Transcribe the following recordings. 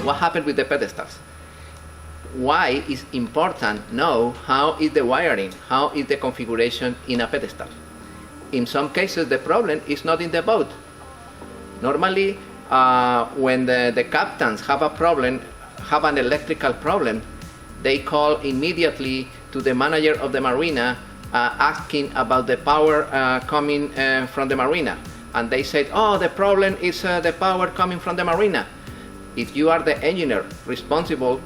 What happened with the pedestals? Why is important know how is the wiring, how is the configuration in a pedestal. In some cases the problem is not in the boat. Normally when the captains have a problem, have an electrical problem, they call immediately to the manager of the marina asking about the power coming from the marina. And they said, oh, the problem is the power coming from the marina. If you are the engineer responsible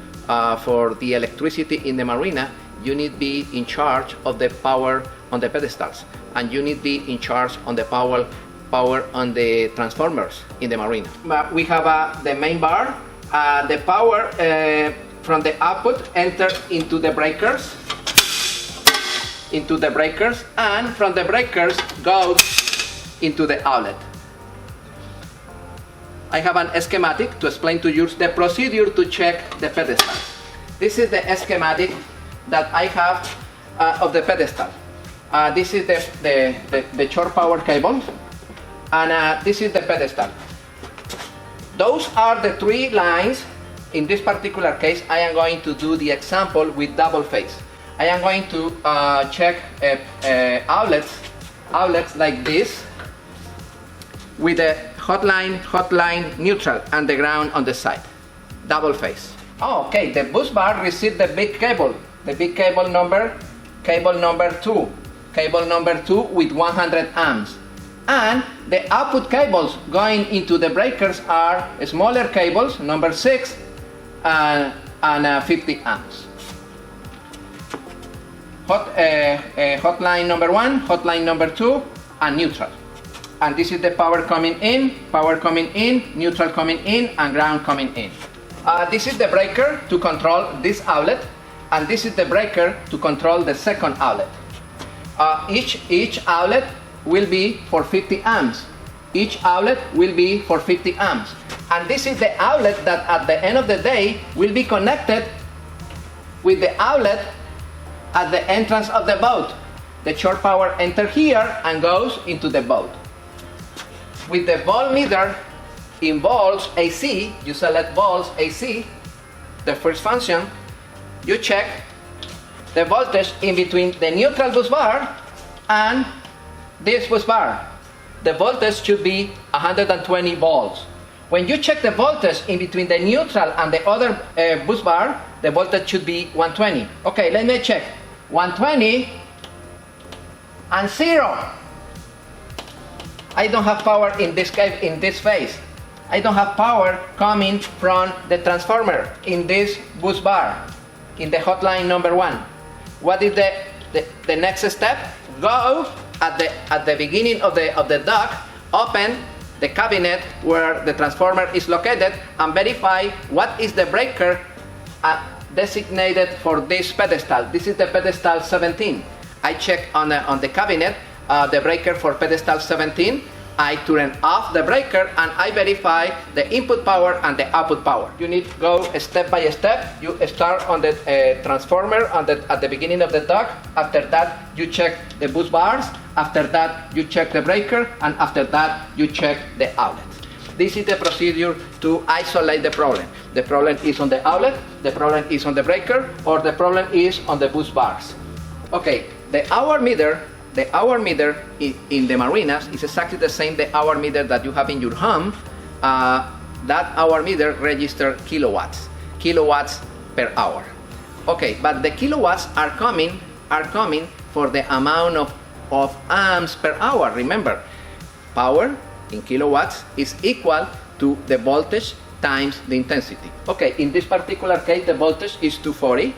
for the electricity in the marina, you need to be in charge of the power on the pedestals, and you need to be in charge on the power on the transformers in the marina. We have the main bar. The power from the output enters into the breakers, and from the breakers goes into the outlet. I have an schematic to explain to you the procedure to check the pedestal. This is the schematic that I have of the pedestal. This is the short power cable, and this is the pedestal. Those are the three lines. In this particular case, I am going to do the example with double phase. I am going to check outlets like this, with a hotline, neutral, and the ground on the side. Double phase. Oh, okay, the bus bar received the big cable number 2 with 100 amps. And the output cables going into the breakers are smaller cables, number 6 and 50 amps. Hotline number 1, hotline number 2, and neutral. And this is the power coming in, neutral coming in, and ground coming in. This is the breaker to control this outlet, and this is the breaker to control the second outlet. Each outlet will be for 50 amps. Each outlet will be for 50 amps. And this is the outlet that at the end of the day will be connected with the outlet at the entrance of the boat. The short power enters here and goes into the boat. With the voltmeter in volts AC, you select volts AC, the first function, you check the voltage in between the neutral bus bar and this bus bar. The voltage should be 120 volts. When you check the voltage in between the neutral and the other bus bar, the voltage should be 120. Okay, let me check. 120 and 0. I don't have power in this phase. I don't have power coming from the transformer in this bus bar, in the hotline number 1. What is the next step? Go at the beginning of the dock, open the cabinet where the transformer is located, and verify what is the breaker designated for this pedestal. This is the pedestal 17. I check on the cabinet the breaker for pedestal 17. I turn off the breaker and I verify the input power and the output power. You need to go step by step. You start on the transformer at the beginning of the dock. After that, you check the bus bars. After that, you check the breaker, and after that, you check the outlet. This is the procedure to isolate the problem. The problem is on the outlet, the problem is on the breaker, or the problem is on the bus bars. Okay, the hour meter in the marinas is exactly the same the hour meter that you have in your home. That hour meter registers kilowatts per hour. Okay, but the kilowatts are coming for the amount of amps per hour. Remember, power in kilowatts is equal to the voltage times the intensity. Okay, in this particular case, the voltage is 240,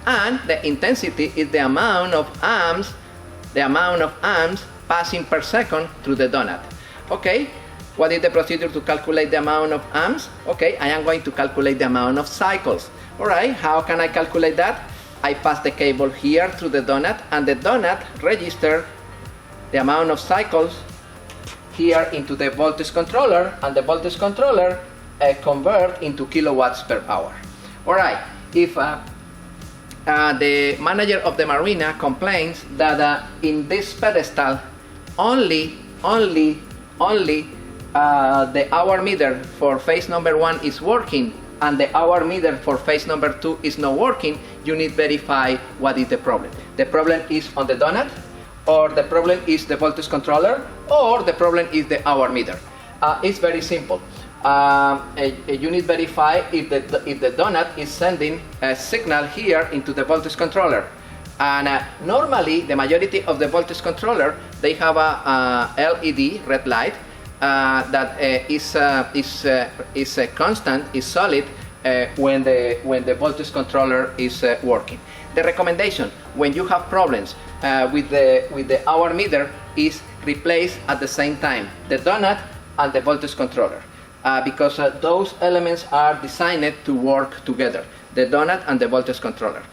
and the intensity is the amount of amps passing per second through the donut. Okay, what is the procedure to calculate the amount of amps? Okay, I am going to calculate the amount of cycles. Alright, how can I calculate that? I pass the cable here through the donut, and the donut registers the amount of cycles here into the voltage controller, and the voltage controller converts into kilowatts per hour. Alright, if the manager of the marina complains that in this pedestal only the hour meter for phase number 1 is working, and the hour meter for phase number 2 is not working, you need to verify what is the problem. The problem is on the donut, or the problem is the voltage controller, or the problem is the hour meter. It's very simple. You need to verify if the donut is sending a signal here into the voltage controller. And normally, the majority of the voltage controller, they have a LED, red light, that is constant, is solid when the voltage controller is working. The recommendation when you have problems with the hour meter is replace at the same time the donut and the voltage controller, because those elements are designed to work together, the donut and the voltage controller.